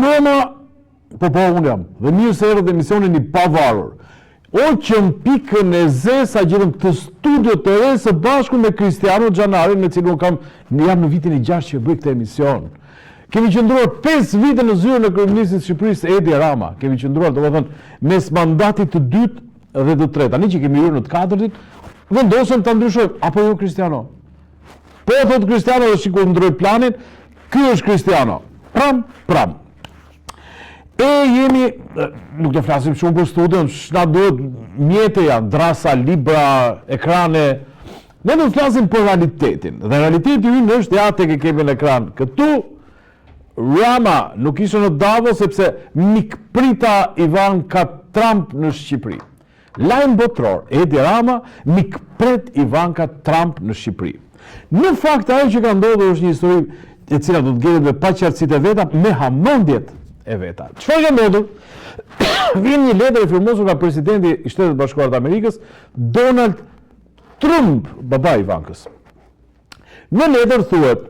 Roma, unë jam, dhe mirë se erë dhe emisionin I pavarur. O që në pikën e zesa gjithëm të studio të re së bashku me Cristiano Gjanarin, me cilë jam në vitin e 6 që bëj këtë emision. Kemi qëndruar 5 vite në zyrën e kryeministrit të Shqipërisë Edi Rama. Kemi qëndruar, mes mandatit të dytë dhe të tretë. Tani që kemi hyrë në të katërtit, vendosëm të ndryshojmë, apo jo Cristiano? Po thotë Cristiano dhe shikur ndroj planin, ky është Cristiano. Pram. E jemi, nuk të flasim shumë për studion, shna duhet mjete janë, drasa, libra, ekrane. Ne nuk flasim për realitetin. Dhe realiteti ynë është ja tek e kemi në ekran. Këtu, Rama nuk ishte në Davos sepse mikprita Ivanka Trump në Shqipëri. Lajm botror, Edi Rama mikpret Ivanka Trump në Shqipëri. Në fakt, ajo që ka ndodhur është një histori e cila do të gjetet me paqartësitë e veta, me hamendjet e veta. Çfarë ka ndodhur? Vjen një letër e firmosur nga presidenti I Shtetit Bashkuar të Amerikës, Donald Trump, baba I Ivankës. Në letër thuhet: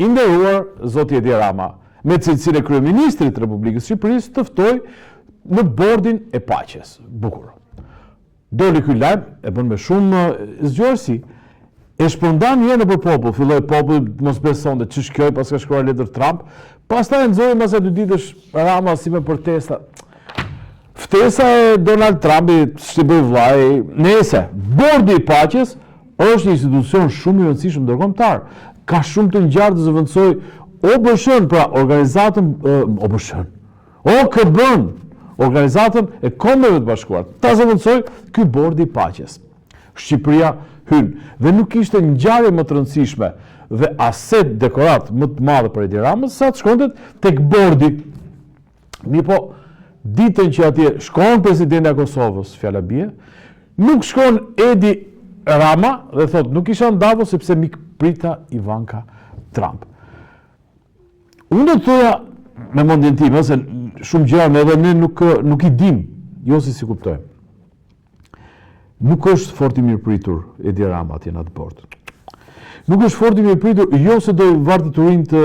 I nderuar zoti Edi Rama, me cilësinë e kryeministrit të Republikës së Shqipërisë të ftoj në bordin e paqes. Bukur. Doli ky lajm, e bën me shumë zgjuarsi. E shpërndan një në për popull, filloi populli mos besonte ç'është kjo, pas ka shkruar letër Trump. Pastaj nxori mas 2 ditësh Rama si me protesta. Ftesa e Donald Trumpit si bëj vllai, nëse bordi I paqes është një institucion shumë I rëndësishëm ndërkombëtar. Ka shumë të ngjarë të zëvendësoj OBSH-n, pra organizatën OKB-n, organizatën e Kombeve të Bashkuara. Ta zëvendësoj ky bordi I paqes. Shqipëria hyn dhe nuk ishte ngjarje më të rëndësishme dhe aset dekorat më të madhe për Edi Ramës sa të shkontet tek bordi. Mirë, ditën që atje shkon presidenti I Kosovës, fjala bie, nuk shkon Edi Rama dhe thot nuk isha në Davos sepse mikprita Ivanka Trump. Unë do të thoja me mendjen time se shumë gjëra edhe ne nuk I dim, jo si kuptojmë. Nuk është fort I mirëpritur Edi Rama atje në atë bord. Nuk është fort I mirëpritur, jo se do vartë të rinj të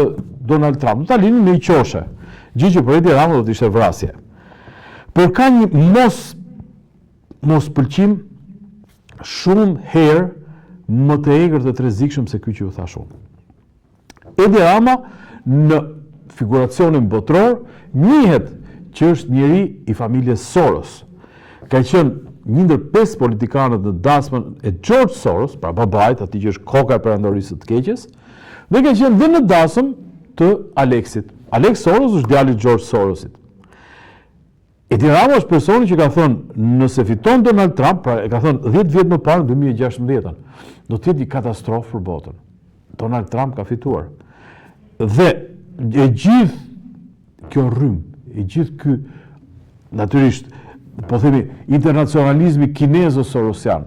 Donald Trump. Do ta linin në I qoshe. Gjë që për Edi Rama do të ishte vrasje. Por ka një mos pëlqim shumë herë më të egër të rrezikshëm se ky që ju thash unë. Edi Rama në figuracionin botror njihet që është njeri I familjes Soros. Ka qenë një ndër 5 politikanët në dasmën e George Soros, pra babait, atij që është koka e perandorisë të keqes, dhe ka qenë dhe në dasëm të Alexit. Alex Soros është djali I George Sorosit. Edi Rama është personi që ka thënë, nëse fiton Donald Trump, pra e ka thënë 10 vjet më parë, në 2016, do të jetë një katastrofë për botën. Donald Trump ka fituar. Dhe e gjithë kjo rrym, e gjithë ky natyrisht po themi internacionalizmi kinezo-sorosian.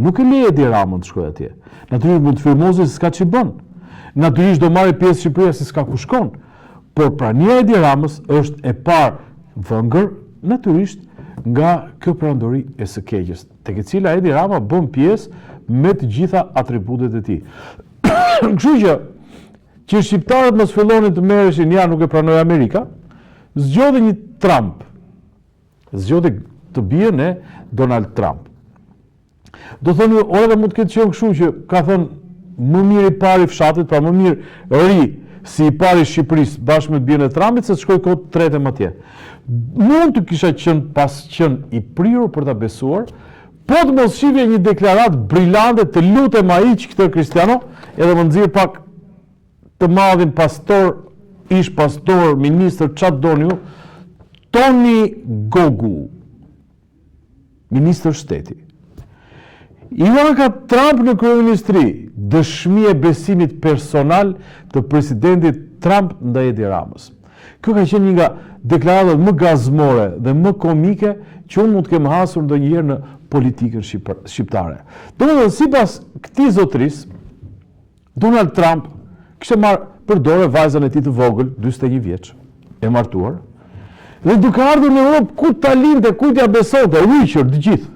Nuk e le Edi Ramën të shkojë atje. Natyrisht mund të firmozë se s'ka ç'i bën. Natyrisht do marrë pjesë Shqipëria se s'ka ku shkon. Por prania e Edi Ramës është e parë vëngër natyrisht nga kjo perandori e së keqes, tek e cila Edi Rama bën pjesë me të gjitha atributet e tij. Kështu që shqiptarët mos fillonin të merreshin ja nuk e pranoi Amerika, zgjodhi një Trump. Zgjodhi të bien e Donald Trump. Do thoni, ora mund të ketë qenë kështu që ka thënë më mirë I pari fshatit, pra më mirë ri si I pari Shqipërisë bashkë me të bien e Trumpit se të shkoj kohë të tretë atje. Mund të kisha qenë I prirur për ta besuar, po të mos shihje një deklaratë brillante, të lutem ai që këtë Cristiano, edhe më nxirr pak të madhin pastor, ish pastor, ministër, çfarë doni ju, Tony Gogu, ministër shteti. Ivanka Trump në kryeministri, dëshmi e besimit personal të presidentit Trump ndaj Edi Ramës. Kjo ka qenë një nga deklaratat më gazmore dhe më komike që unë mund të kem hasur ndonjëherë në politikën shqiptare. Domethënë, sipas këtij zotëris, Donald Trump kishte marrë përdore vajzën e tij të vogël, 41 vjeç, e martuar, dhe duke ardhur në Europë, ku ta linte, ku t'ja besonte, Richard, të gjithë.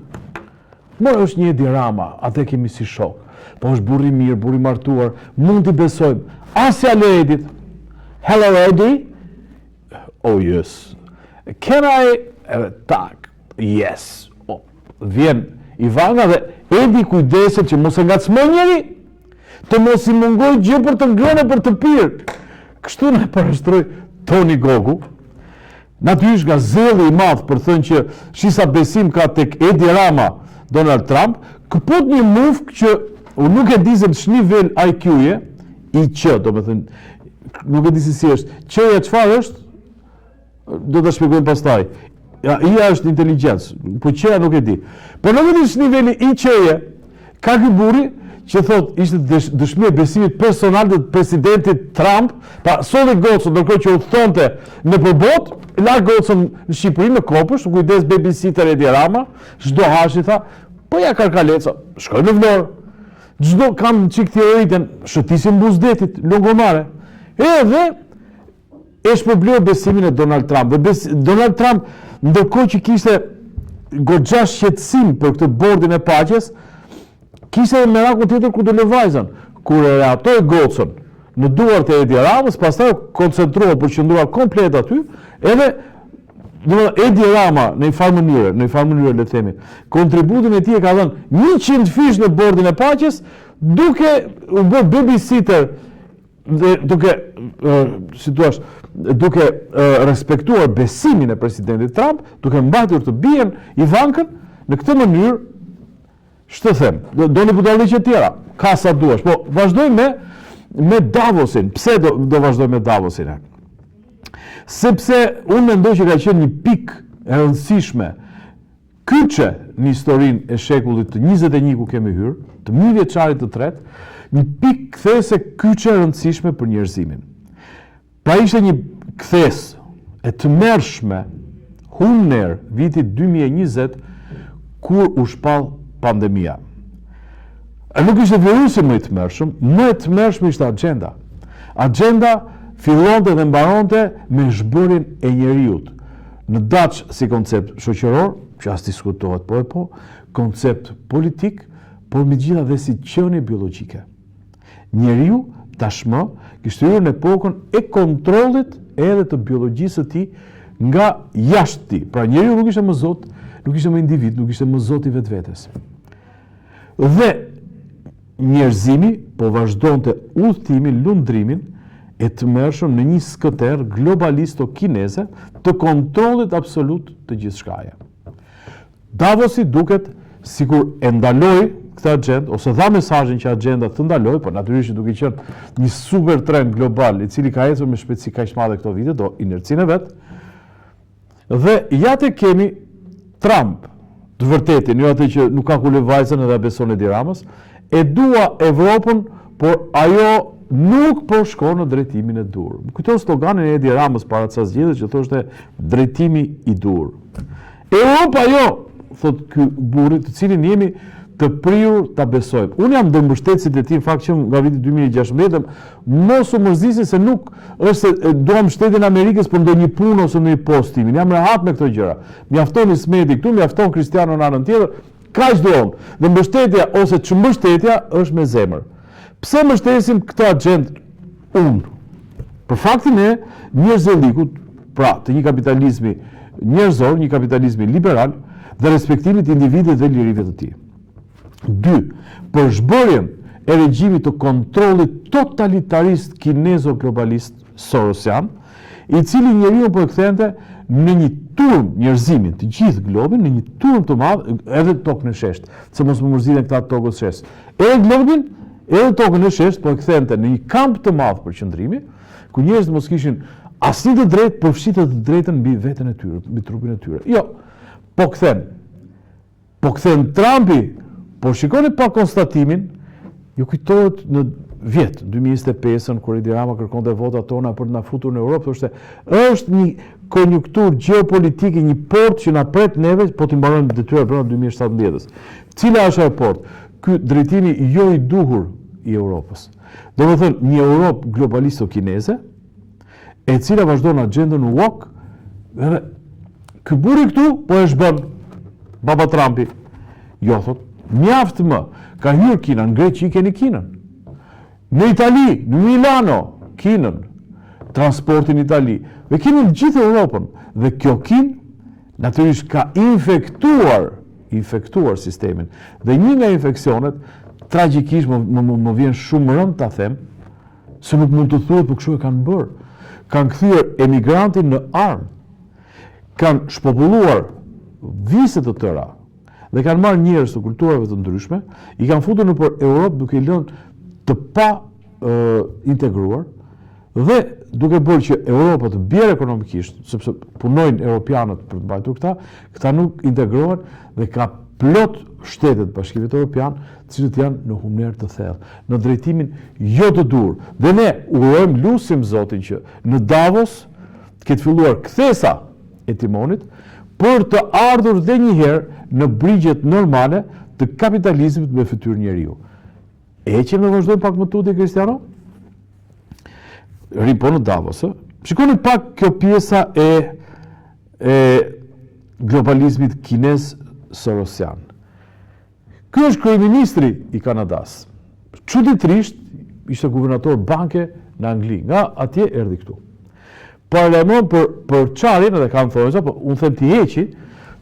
Morë është një Edi Rama, atë kemi si shok. Po është burri mirë, burri martuar, mund t'i besojmë. Asja le Edit. Hello Eddie, oh yes, can I, tak, yes, vjen Ivana dhe Edi kujdeset që mos e ngacmoj njeri, të mos i mungoj gjë për të ngrënë për të pirë. Kështu në parashtroi Toni Gogu, natyrisht nga zelli i madh për thënë që shisa besim ka tek Edi Rama, Donald Trump, këpot një mufk që unë nuk e di se ç'nivel IQ-je, IQ, domethënë, nuk e di si është. Q-ja çfarë është? Do ta shpjegojmë pastaj. Ja, IA është inteligjencë, po Q-ja nuk e di. Po në vetëm niveli IQ-je, ka ky burri që thot ishte dëshmi e besimit personal të presidentit Trump, pa solli gocën, ndërkohë që u thonte në përbot, la gocën në Shqipëri në Kopësht, kujdes babysitter Edi Rama, çdo hashi tha, po ja karkaleca, shkoj në Vlorë. Çdo kam çik teoritën, shëtisin buzdetit, lungomare. Edhe e shpërbleu besimin e Donald Trump. Dhe Donald Trump, ndërkohë që kishte goxha shqetësim për këtë bordin e paqes, kishte edhe merakun tjetër ku do lë vajzën. Kur e reatoi gocën në duart e Edi Ramës, pastaj koncentrohej për qëndruar komplet aty, edhe Edi Rama në një farë mënyrë le të themi, kontributin e tij e ka dhënë 100 fish në bordin e paqes, duke u bërë babysitter dhe duke respektuar besimin e presidentit Trump, duke mbajtur të bien Ivankën në këtë mënyrë. Ç'të them? Doni budalliqe tjera, ka sa duash, po vazhdojmë me Davosin. Pse do vazhdojmë me Davosin? Sepse unë mendoj që ka qenë një pikë e rëndësishme, kyçe në historinë e shekullit të 21 ku kemi hyrë, të mijëvjeçarit të tretë, një pikë kthese kyçe e rëndësishme për njerëzimin. Pra ishte një kthes e tmerrshme humner vitit 2020 kur u shpall pandemia. Nuk ishte virusi më i tmerrshëm, më e tmerrshme ishte agjenda. Agjenda fillonte dhe mbaronte me zhbërjen e njeriut. Në daç si koncept shoqëror, që as diskutohet po, koncept politik, por me gjitha dhe si qenie biologjike. Njeriu tashmë kishte hyrë në epokën e kontrollit edhe të biologjisë së tij nga jashtë tij. Pra njeriu nuk ishte më zot, nuk ishte më individ, nuk ishte më zot i vetvetes. Dhe njerëzimi po vazhdonte udhëtimin, lundrimin e tmerrshëm në një skëter globalisto-kineze të kontrollit absolut të gjithçkaje. Davosi duket sikur e ndaloi këtë agjend, ose dha mesazhin që agjenda të ndaloj, por natyrisht duke qenë një super trend global i cili ka ecur me shpejtësi kaq të madhe këto vite, do inercinë e vet. Dhe ja te kemi Trump, të vërtetin, jo atë që nuk ka ku lë vajzën edhe beson Edi Ramës, e dua Evropën, por ajo nuk po shkon në drejtimin e dur. Më kujton sloganin e Edi Ramës para ca zgjedhjeve që thoshte drejtimi i dur. Europa jo, thot ky burri, të cilin jemi të prirur ta besojmë. Unë jam ndërmbështetësit e tij, në fakt që nga viti 2016, mos u mërzisni se nuk është se duam shtetin e Amerikës për ndonjë punë ose ndonjë post timin. Jam rehat me këto gjëra. Mjafton Ismeti këtu, mjafton Cristiano në anën tjetër, kaq duam. Dhe mbështetja ose ç'mbështetja është me zemër. Pse mbështesim këtë agjend unë? Për faktin e njerëzëllikut, pra të një kapitalizmi njerëzor, një kapitalizmi liberal dhe respektimit individit dhe lirive të tij. 2. Për zhbërjen e regjimit të kontrollit totalitarist kinezo-globalist sorosian, i cili njeriu po e kthente në një turm njerëzimin, të gjithë globin, në një turm të madh, edhe tokën e sheshtë, se mos më mërziten këta tokës së sheshtë. Edhe globin, edhe tokën e sheshtë po e kthente në një kamp të madh për qëndrimi, ku njerëzit mos kishin asnjë të drejtë përfshitë të drejtën mbi veten e tyre, mbi trupin e tyre. Jo, po kthen Trumpi. Por shikoni pa konstatimin, ju kujtohet në vjet 2025-ën kur Edi Rama kërkonte votat tona për të na futur në Europë, thoshte, është një konjunkturë gjeopolitike, një port që na pret neve, po t'i mbarojmë detyrën brenda 2017-s. Cila është ajo port? Ky drejtimi jo i duhur i Europës. Domethënë një Europë globalisto-kineze, e cila vazhdon agjendën woke, edhe ky burri këtu po e shbën baba Trumpi. Jo, thot, mjaft më, ka hyrë Kina, në Greqi keni Kinën. Në Itali, në Milano, Kinën. transportin në Itali. Dhe kemi në gjithë Europën. Dhe kjo natyrisht ka infektuar sistemin. Dhe një nga infeksionet, tragjikisht më vjen shumë rënd ta them, se nuk mund të thuhet për kështu e kanë bërë. Kanë kthyer emigrantin në armë, kanë shpopulluar viset të tëra, dhe kanë marrë njerëz të kulturave të ndryshme, i kanë futur nëpër Europë duke i lënë të pa integruar, dhe duke bërë që Europa të bjerë ekonomikisht, sepse punojnë europianët për të mbajtur këta nuk integrohen dhe ka plot shtetet bashkimit evropian, cilët janë në humner të thellë, në drejtimin jo të dur. Dhe ne urojmë, lutim Zotin që në Davos të ketë filluar kthesa e timonit për të ardhur dhe një herë në brigjet normale të kapitalizmit me fytyrë njeriu. Eqem dhe vazhdojmë pak më tutje, Kristiano? Po në Davos, shikoni pak kjo pjesa e globalizmit kinez sorosian. Ky është kryeministri i Kanadas. Çuditërisht ishte guvernator banke në Angli, nga atje erdhi këtu. Parlemon për çarin, edhe kam thënë, po unë them ti heqi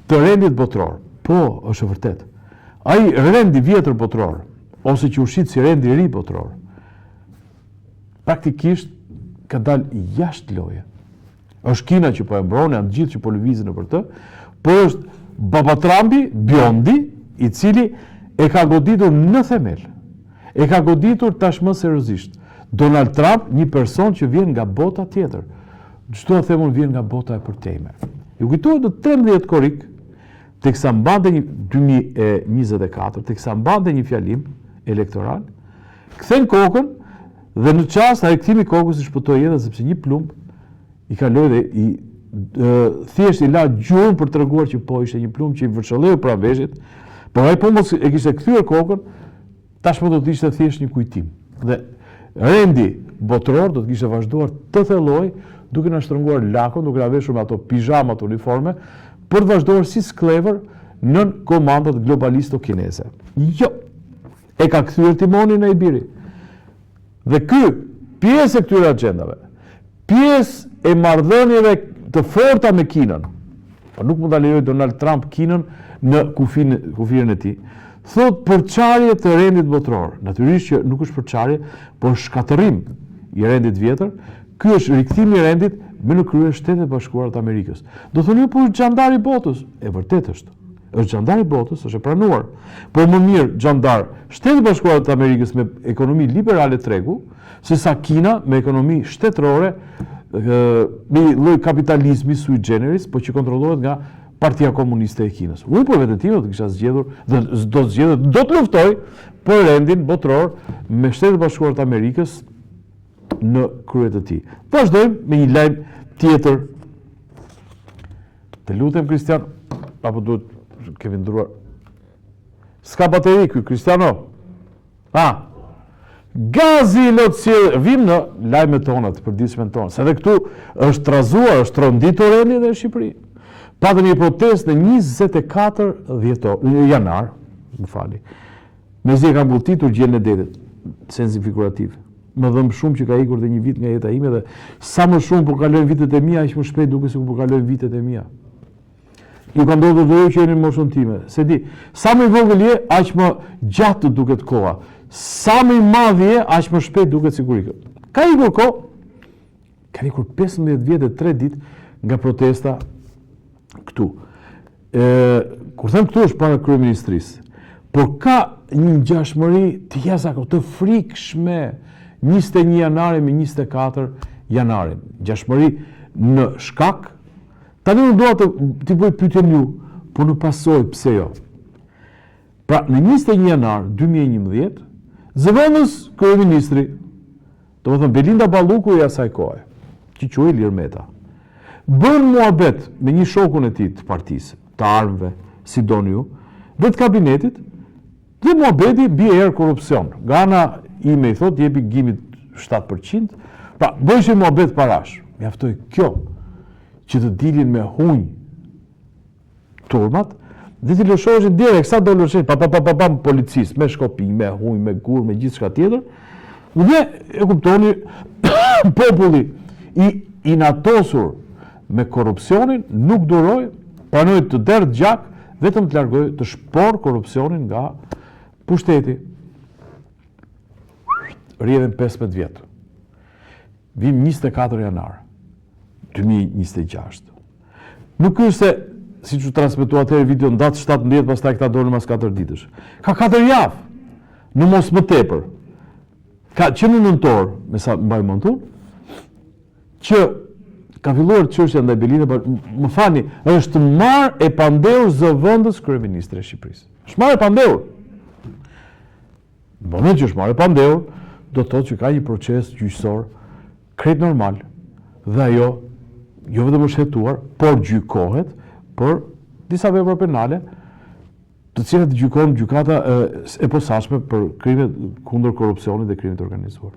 të rendit botror. Po, është e vërtet. Ai rendi vjetër botror, ose që u shit si rendi i ri botror, praktikisht ka dalë jashtë loje. Është Kina që po e mbron, janë gjithë që po lëvizin nëpër të, por është Baba Trumpi, bjondi, i cili e ka goditur në themel. E ka goditur tashmë seriozisht. Donald Trump, një person që vjen nga bota tjetër. Çdo të themun vjen nga bota e përtejme. Ju kujtohet në 13 korrik, teksa mbante një 2024, teksa mbante një fjalim elektoral, kthen kokën dhe në çast ai kthimi kokës i shpëtoi edhe sepse një plumb i kaloi dhe i thjesht i la gjurmë për treguar që po ishte një plumb që i vërshëlleu pranë veshit, por ai po mos e kishte kthyer kokën, tashmë do të ishte thjesht një kujtim. Dhe rendi botror do të kishte vazhduar të thelloj duke na shtrënguar lakun, duke na veshur me ato pijamat uniforme për të vazhduar si sklever nën komandat globalisto-kineze. Jo, e ka kthyer timonin e i biri. Dhe ky, pjesë e këtyre agjendave, pjesë e marrëdhënieve të forta me Kinën, po nuk mund ta lejoj Donald Trump Kinën në kufirin e tij, thot përçarje të rendit botror. Natyrisht që nuk është përçarje, por shkatërrim i rendit vjetër. Ky është rikthimi i rendit me në krye Shtetet Bashkuara të Amerikës. Do thonë po është xhandar i botës. E vërtet është. Është xhandar i botës, është e pranuar. Por më mirë xhandar Shtetet Bashkuara të Amerikës me ekonomi liberale tregu, sesa Kina me ekonomi shtetërore, me lloj kapitalizmi sui generis, po që kontrollohet nga Partia Komuniste e Kinës. Unë për vetën time do të kisha zgjedhur dhe do të luftoj për rendin botror me Shtetet Bashkuara të Amerikës në krye të tij. Vazhdojmë me një lajm tjetër. Të lutem Kristian, apo duhet kemi ndruar? S'ka bateri ky Kristiano. Gazi lotësirë, vim në lajmet tonat për dismen tonë, se edhe këtu është trazuar, është tronditur rendi dhe në Shqipëri. Patën një protest në 24 janar, më fali, mezi e kam bulltitur gjellën e detit, sensi figurativ. Më dhëmë shumë që ka ikur dhe një vit nga jeta ime dhe sa më shumë po kalojnë vitet e mia, aq më shpejt duke se ku po kalojnë vitet e mia. Ju ka ndodhur dhe ju që jeni në moshën time, se di, sa më i vogël je, aq më gjatë duket koha. Sa më i madh je, aq më shpejt duket siguri. Ka ikur kohë, ka ikur 15 vjet e 3 ditë nga protesta këtu. Kur them këtu është para kryeministrisë, por ka një ngjashmëri të jashtëzakonshme, të frikshme, 21 janari me 24 janarin. Ngjashmëri në shkak. Tani unë dua t'i bëj pyetjen ju, po në pasojë pse jo. Pra, në 21 janar 2011, zëvendës kryeministri, domethënë Belinda Balluku i asaj kohe, që quhej Ilir Meta, bën muhabet me një shokun e tij të partisë, të armëve, si doni ju, dhe të kabinetit, dhe muhabeti bie erë korrupsion. Nga ana ime i thotë jepi gimit 7%, pra bëjshin muhabet parash. Mjaftoi kjo që të dilin me hunj turmat, dhe të lëshoheshin direkt, sa do lëshoheshin, policisë, me shkopi, me hunj, me gur, me gjithë shka tjetër, dhe e kuptoni, populli i inatosur me korrupsionin nuk duroj, pranoj të derdh gjak, vetëm të largoj të shpor korrupsionin nga pushteti. Rrjedhin 15 vjet. Vim 24 janar 2026. Nuk është se, si që transmetua atëherë video, në datë 17, pastaj këta dolën mas 4 ditësh. Ka 4 javë, në mos më tepër. Që në nëntor, me sa mbaj mëntun, që ka filluar çështja ndaj Belinda, më fani, është marrë e pandehur zëvendës kryeministri e Shqipërisë. Është marrë e pandehur. Në moment që është marrë e pandehur, do të thotë që ka një proces gjyqësor krejt normal, dhe ajo jo vetëm është hetuar, por gjykohet për disa vepra penale, të cilat gjykon gjykata e posaçme për krimet kundër korrupsionit dhe krimit organizuar.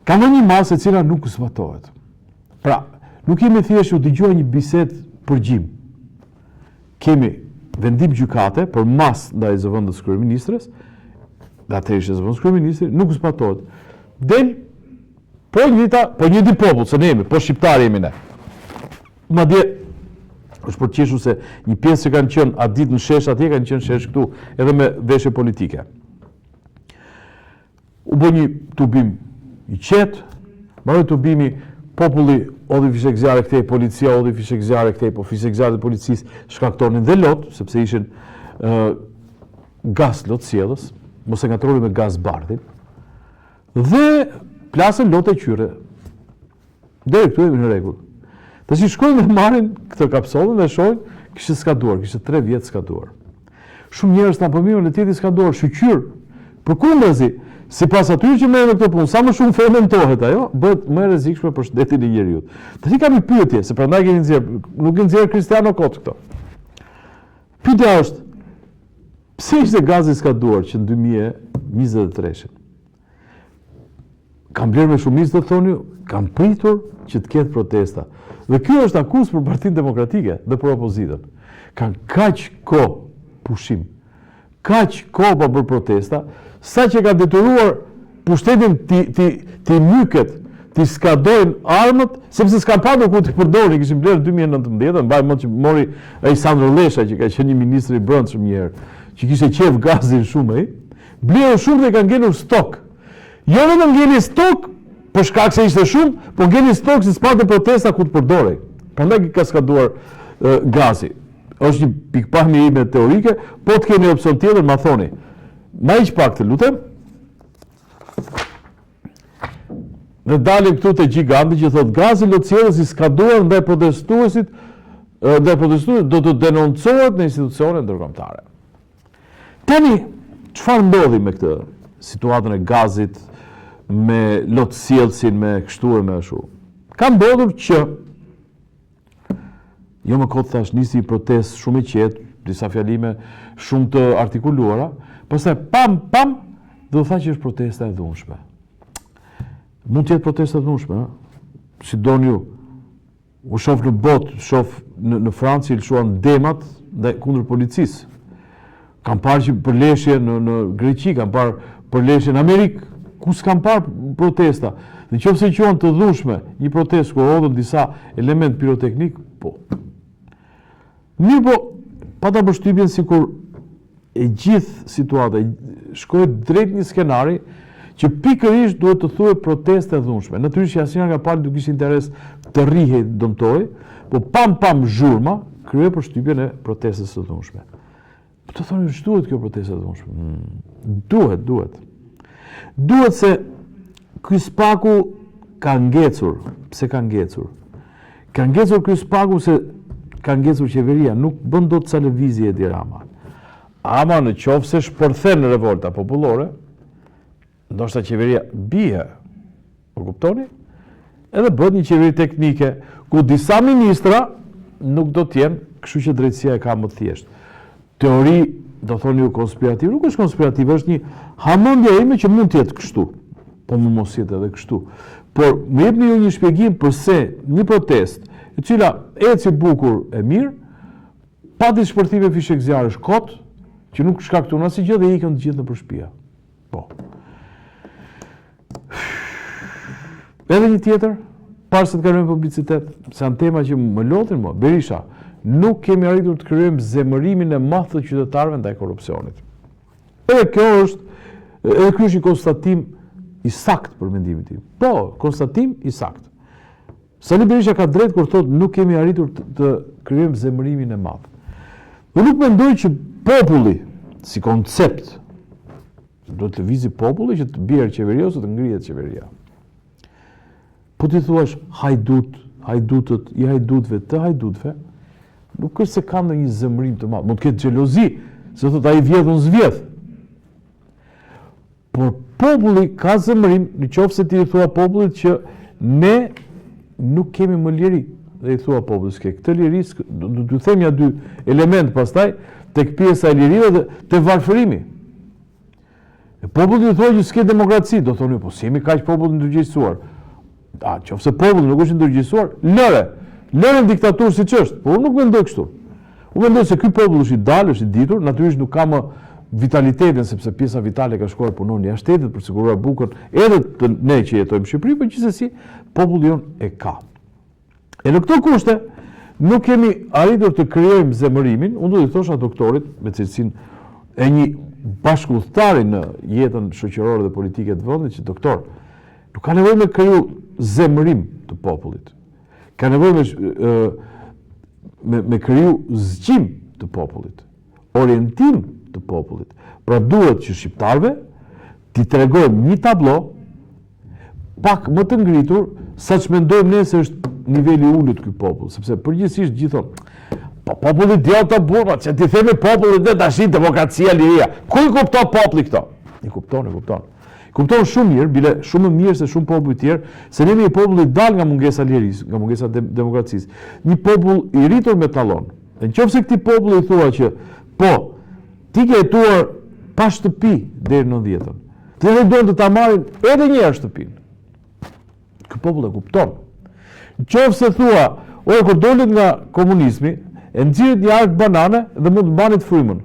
Ka një masë e cila nuk zbatohet. Pra, nuk kemi thjesht u dëgjuar një bisedë përgjim. Kemi vendim gjykate për masë ndaj zëvendës kryeministres, dhe atëherë ishte zëvendës kryeministri, nuk zbatohet. Del po një di popull, se ne jemi, po shqiptarë jemi ne. Madje është përqeshur se një pjesë që kanë qenë atë ditë në shesh atje, kanë qenë shesh këtu, edhe me veshje politike. U bë një tubim i qetë, mbaroi tubimi, populli odhi fishek zjarre këtej, policia odhi fishek zjarre këtej, po fishek zjarre të policisë shkaktonin dhe lot, sepse ishin gaz lot sjellës, mos e ngatroni me gaz bardhin, dhe plasën lot e qyre. Deri këtu jemi në rregull. Të si shkojnë dhe marrin këtë kapsolën dhe shojnë, kishte skaduar, kishte 3 vjetë skaduar. Shumë njerëz ta përmirën e tjetri skaduar, shqyr. Përkundazi, sipas atyre që merren në këtë punë, sa më shumë fermentohet ajo, bëhet më e rrezikshme për shëndetin e njeriu. Tani kam një pyetje, se prandaj keni nxjerr, nuk e nxjerr Cristiano Kot këto. Pyetja është, pse ishte gazi skaduar që në 2023? Kam blerë me shumicë, do thoni, kam pritur që të ketë protesta. Dhe kjo është akuzë për Partinë Demokratike dhe për opozitën. Kanë kaq kohë pushim, kaq kohë për protesta, sa që ka detyruar pushtetin të myket, të skadojnë armët, sepse s'kan patur ku të përdorin, kishim blerë 2019, mbaj mend që mori ai Sandro Lesha, që ka qenë një ministri i brendshëm një herë, që kishte qef gazin shumë ai, blerë shumë dhe kanë ngelur stok. Jo vetëm ngeli stok, për shkak se ishte shumë, po ngeli stok se s'pate protesta ku të përdorej. Prandaj ka skaduar gazi. Është një pikpamje ime teorike, po të keni opsion tjetër, ma thoni. Ma iq pak të lutem. Dhe dalim këtu te giganti që thot gazi lotësjellës i skaduar ndaj protestuesit, do të denoncohet në institucione ndërkombëtare. Tani, çfarë ndodhi me këtë situatën e gazit, me lotësjellësin, me kështu e me ashtu? Ka ndodhur që jo më kot thash nisi një protestë shumë e qetë, disa fjalime shumë të artikuluara, pastaj pam do tha që është protesta e dhunshme. Mund të jetë protesta e dhunshme, si doni ju. U shoh në botë, shoh në Francë lëshuan demat dhe kundër policisë. Kam parë që përleshje në Greqi, kam parë përleshje në Amerikë, ku s'kam parë protesta. Në qoftë se quhen të dhunshme, një protestë ku hodhen disa element piroteknik, po. Mirë po, pata përshtypjen sikur e gjithë situata shkohet drejt një skenari që pikërisht duhet të thuhet proteste e dhunshme. Natyrisht që asnjëra nga palët nuk ishte interes të rrihej, dëmtoj, po pam zhurma krye përshtypjen e protestës së dhunshme. Po të thonë, ç'duhet kjo protestë e dhunshme? Duhet. Duhet se ky spaku ka ngecur. Pse ka ngecur? Ka ngecur ky spaku se ka ngecur qeveria, nuk bën dot ca lëvizje Edi Rama. Ama në qoftë se shpërthen revolta popullore, ndoshta qeveria bie, po kuptoni? Edhe bëhet një qeveri teknike, ku disa ministra nuk do të jenë, kështu që drejtësia e ka më thjesht. Teori, do thoni ju konspirativ, nuk është konspirativ, është një hamendje ime që mund të jetë kështu, po më mos jetë edhe kështu. Por më jepni ju një shpjegim përse një protestë, e cila eci bukur e mirë, pati shpërthime fishek zjarësh kot, që nuk shkakton asnjë gjë dhe ikën të gjithë nëpër shtëpia. Po. Edhe një tjetër, parë se të kalojmë publicitet, se janë tema që më lotin mua, Berisha, nuk kemi arritur të krijojmë zemërimin e madh të qytetarëve ndaj korrupsionit. Edhe ky është një konstatim i saktë për mendimin tim. Po, konstatim i saktë. Sali Berisha ka drejt kur thotë nuk kemi arritur të krijojmë zemërimin e madh. Dhe nuk mendoj që populli, si koncept, do të lëvizë populli që të bjerë qeveria ose të ngrihet qeveria. Po ti thuash hajdutët, i hajdutëve të hajdutëve, nuk është se kanë një zemërim të madh. Mund të ketë xhelozi, se thotë ai vjedh unë zvjedh. Por populli ka zemërim, nëse ti i thua popullit që ne nuk kemi më liri, dhe i thua popullit s'ke këtë liri, do të them ja dy element pastaj tek pjesa e lirive dhe te varfërimi. E populli i thua që s'ke demokraci, do thoni po si jemi kaq popull ndërgjegjësuar. Qofse populli nuk është ndërgjegjësuar, lëre diktaturë siç është, por unë nuk mendoj kështu. Unë mendoj se ky popull është i dalë, është i ditur, natyrisht nuk ka më vitalitetin sepse pjesa vitale ka shkuar punon jashtë shtetit për të siguruar bukën edhe të ne që jetojmë në Shqipëri, por gjithsesi populli jon e ka. E në këto kushte nuk kemi arritur të krijojmë zemërimin, unë do t'i thosha doktorit me cilësinë e një bashkëudhëtari në jetën shoqërore dhe politike të vendit që doktor, nuk ka nevojë me kriju zemërim të popullit. Ka nevojë me kriju zgjim të popullit, orientim të popullit. Pra duhet që shqiptarëve t'i tregojmë një tablo pak më të ngritur sa që mendojmë ne se është niveli ulët ky popull, sepse përgjithsisht gjithë thonë, po populli djallë të burma, që ti themi popullit dhe tash demokracia, liria. Ku i kupton populli këto? I kupton. Kupton shumë mirë, bile shumë më mirë se shumë popull tjerë, se ne jemi një popull i dal nga mungesa lirisë, nga mungesa demokracisë. Një popull i rritur me tallon. Nëse këtij populli i thua që po, ti ke jetuar pa shtëpi deri në 90-ën. Ti edhe duan të ta marrin edhe një herë shtëpinë. Ky popull e kupton. Nëse thua, kur dolet nga komunizmi, e nxirret një ark banane dhe mund të mbanit frymën.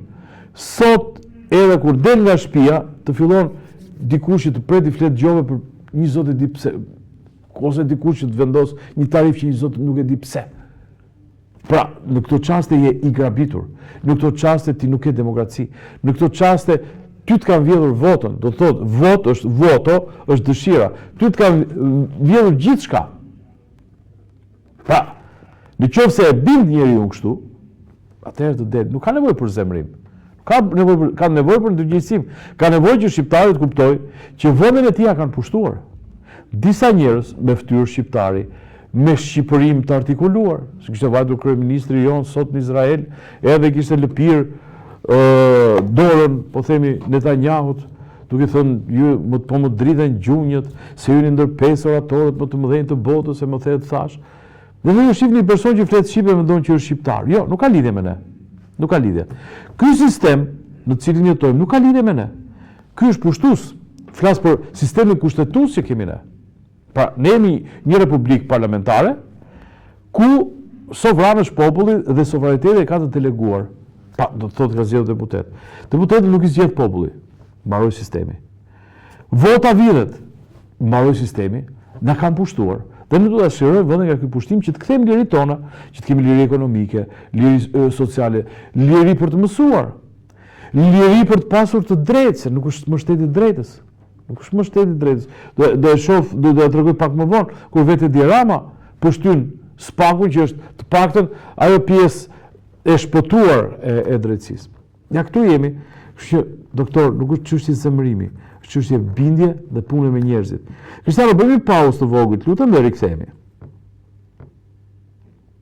Sot edhe kur del nga shtëpia, të fillon dikush që të pret i flet gjove për një zot e di pse, ose dikush që të vendos një tarif që një zot nuk e di pse. Pra, në këto çaste je i grabitur. Në këto çaste ti nuk ke demokraci. Në këto çaste ty të kanë vjedhur votën, do të thotë voto është dëshira. Ty të kanë vjedhur gjithçka. Pra, nëse e bind njeriu kështu, atëherë të del, nuk ka nevojë për zemrim. Ka nevojë për ndërgjegjësim. Ka nevojë që shqiptarët kuptojnë që vendin e tij kanë pushtuar. Disa njerëz me fytyrë shqiptari, me shqipërim të artikuluar, se kishte vajtur kryeministri jon sot në Izrael, edhe kishte lëpir dorën, po themi Netanyahut, duke thënë ju më driten gjunjët, se jeni ndër 5 oratorët më të mëdhenj të botës, se më thehet thash. Dhe ju shihni një person që flet shqipe e mendon që është shqiptar. Jo, nuk ka lidhje me ne. Nuk ka lidhje. Ky sistem në të cilin jetojmë nuk ka lidhje me ne. Ky është pushtues. Flas për sistemin kushtetues që kemi ne. Pra, ne jemi një republikë parlamentare ku sovran është populli dhe sovraniteti ka të deleguar. Pa, do të thotë ka zgjedhur deputet. Deputeti nuk i zgjedh populli, mbaroi sistemi. Vota vidhet, mbaroi sistemi, na kanë pushtuar. Dhe ne duhet ta shërojmë vendin nga ky pushtim që të kthejmë liritë tona, që të kemi liri ekonomike, liri sociale, liri për të mësuar, liri për të pasur të drejtë, se nuk është më shteti i drejtës. Nuk është më shteti i drejtës. Do të tregoj pak më vonë kur vetë Edi Rama po shtyn spakun që është të paktën ajo pjesë e shpëtuar e drejtësisë. Ja këtu jemi, kështu që doktor, nuk është çështje zemërimi, është çështje bindje dhe pune me njerëzit. Kristjano, bëjmë pauzë të vogël, lutem, dhe rikthehemi.